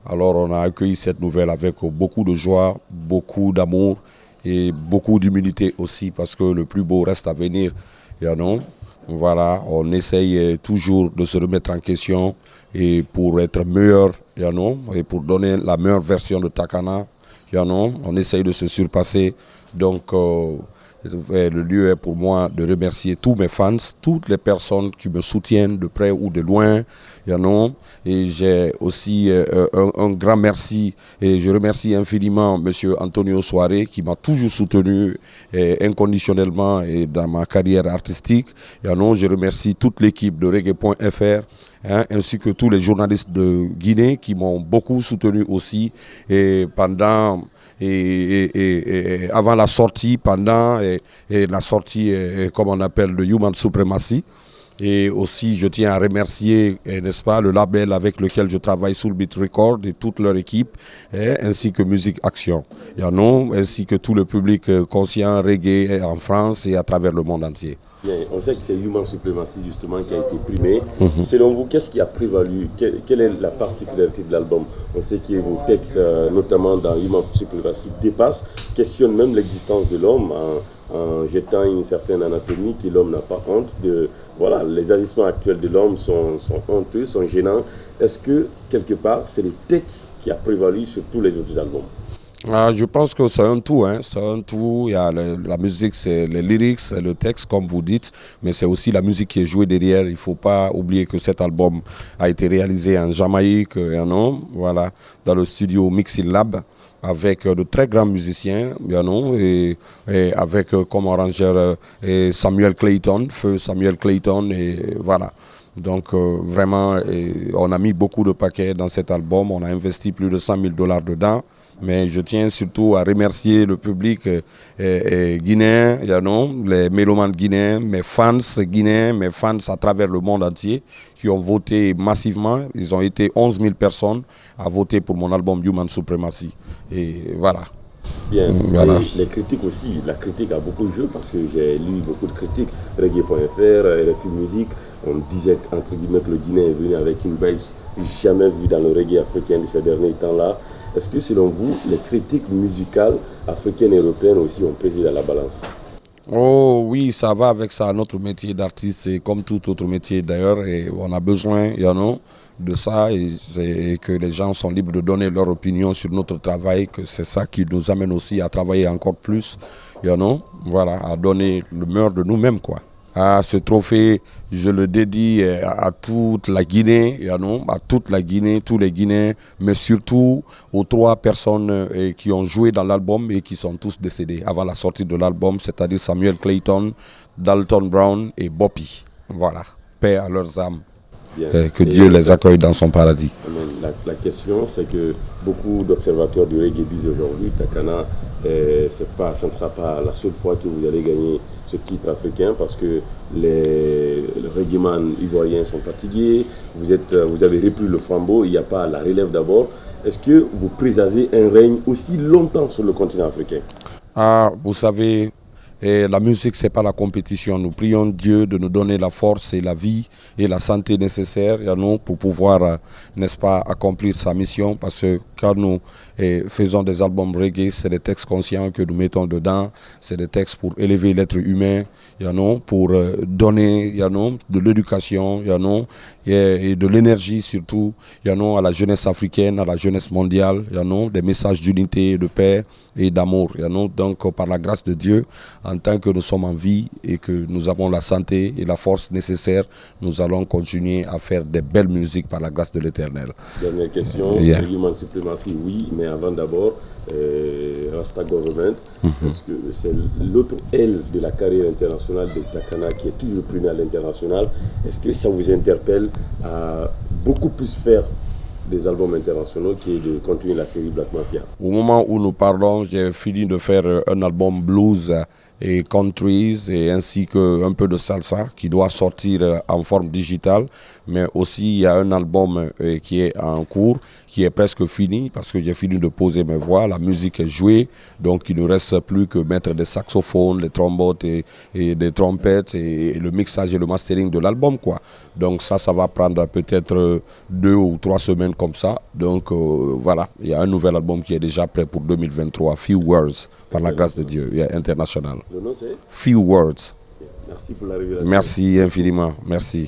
Alors on a accueilli cette nouvelle avec beaucoup de joie, beaucoup d'amour et beaucoup d'humilité aussi parce que le plus beau reste à venir. Voilà, on essaye toujours de se remettre en question et pour être meilleur, et pour donner la meilleure version de Takana, on essaye de se surpasser. Donc, le lieu est pour moi de remercier tous mes fans, toutes les personnes qui me soutiennent de près ou de loin. Et j'ai aussi un grand merci et je remercie infiniment M. Antonio Soare qui m'a toujours soutenu inconditionnellement et dans ma carrière artistique. Je remercie toute l'équipe de Reggae.fr. Ainsi que tous les journalistes de Guinée qui m'ont beaucoup soutenu aussi et pendant et avant la sortie, pendant et la sortie, comme on appelle, de Human Supremacy. Et aussi, je tiens à remercier, n'est-ce pas, le label avec lequel je travaille, Soulbeat Record, et toute leur équipe, ainsi que Musique Action, ainsi que tout le public conscient reggae en France et à travers le monde entier. Bien, on sait que c'est Human Supremacy justement qui a été primé. Selon vous, qu'est-ce qui a prévalu? Quelle est la particularité de l'album? On sait que vos textes, notamment dans Human Supremacy, dépassent, questionnent même l'existence de l'homme en jetant une certaine anatomie que l'homme n'a pas honte de. Voilà, les agissements actuels de l'homme sont honteux, sont gênants. Est-ce que, quelque part, c'est le texte qui a prévalu sur tous les autres albums? Je pense que c'est un tout, c'est un tout. Il y a la musique, c'est les lyrics, c'est le texte, comme vous dites, mais c'est aussi la musique qui est jouée derrière. Il ne faut pas oublier que cet album a été réalisé en Jamaïque, voilà, dans le studio Mixing Lab, avec de très grands musiciens, et avec comme arrangeur Samuel Clayton, feu Samuel Clayton, et voilà. Donc vraiment, on a mis beaucoup de paquets dans cet album, on a investi plus de $100,000 dedans. Mais je tiens surtout à remercier le public guinéen, les mélomanes guinéens, mes fans guinéens, mes fans à travers le monde entier qui ont voté massivement. Ils ont été 11 000 personnes à voter pour mon album Human Supremacy. Et voilà. Bien, voilà. Les critiques aussi, la critique a beaucoup joué parce que j'ai lu beaucoup de critiques. Reggae.fr, RFI Musique, on disait entre guillemets que le Guinéen est venu avec une vibes jamais vue dans le reggae africain de ces derniers temps-là. Est-ce que selon vous, les critiques musicales africaines et européennes aussi ont pesé dans la balance? Oh oui, ça va avec ça, notre métier d'artiste, et comme tout autre métier d'ailleurs, et on a besoin, de ça, et que les gens sont libres de donner leur opinion sur notre travail, que c'est ça qui nous amène aussi à travailler encore plus, voilà, à donner le meilleur de nous-mêmes, quoi. Ce trophée, je le dédie à toute la Guinée, à toute la Guinée, tous les Guinéens, mais surtout aux 3 personnes qui ont joué dans l'album et qui sont tous décédés avant la sortie de l'album, c'est-à-dire Samuel Clayton, Dalton Brown et Boppy. Voilà, paix à leurs âmes. Que Dieu les accueille dans son paradis. La question, c'est que beaucoup d'observateurs du reggae disent aujourd'hui, Takana, ça ne sera pas la seule fois que vous allez gagner ce titre africain parce que les reggaeman ivoiriens sont fatigués, vous avez repris le flambeau, il n'y a pas la relève d'abord. Est-ce que vous présagez un règne aussi longtemps sur le continent africain? Vous savez, et la musique, ce n'est pas la compétition. Nous prions Dieu de nous donner la force et la vie et la santé nécessaires pour pouvoir, n'est-ce pas, accomplir sa mission. Parce que quand nous faisons des albums reggae, c'est des textes conscients que nous mettons dedans. C'est des textes pour élever l'être humain, pour donner de l'éducation et de l'énergie surtout à la jeunesse africaine, à la jeunesse mondiale, des messages d'unité, de paix et d'amour. Donc, par la grâce de Dieu, en tant que nous sommes en vie et que nous avons la santé et la force nécessaires, nous allons continuer à faire des belles musiques par la grâce de l'Éternel. Dernière question, Human Supremacy, oui, mais avant d'abord, Rasta Government, parce que c'est l'autre aile de la carrière internationale de Takana qui est toujours primée à l'international. Est-ce que ça vous interpelle à beaucoup plus faire des albums internationaux qui est de continuer la série Black Mafia? Au moment où nous parlons, j'ai fini de faire un album blues et countries et ainsi qu'un peu de salsa qui doit sortir en forme digitale. Mais aussi il y a un album qui est en cours, qui est presque fini parce que j'ai fini de poser mes voix, la musique est jouée, donc il ne reste plus que mettre des saxophones, des trombones et des trompettes et le mixage et le mastering de l'album quoi. Donc ça va prendre peut-être 2 ou 3 semaines comme ça. Donc voilà, il y a un nouvel album qui est déjà prêt pour 2023, Few Words, par la grâce de Dieu, international. Le nom c'est Few Words. Merci pour la révélation. Merci infiniment, merci.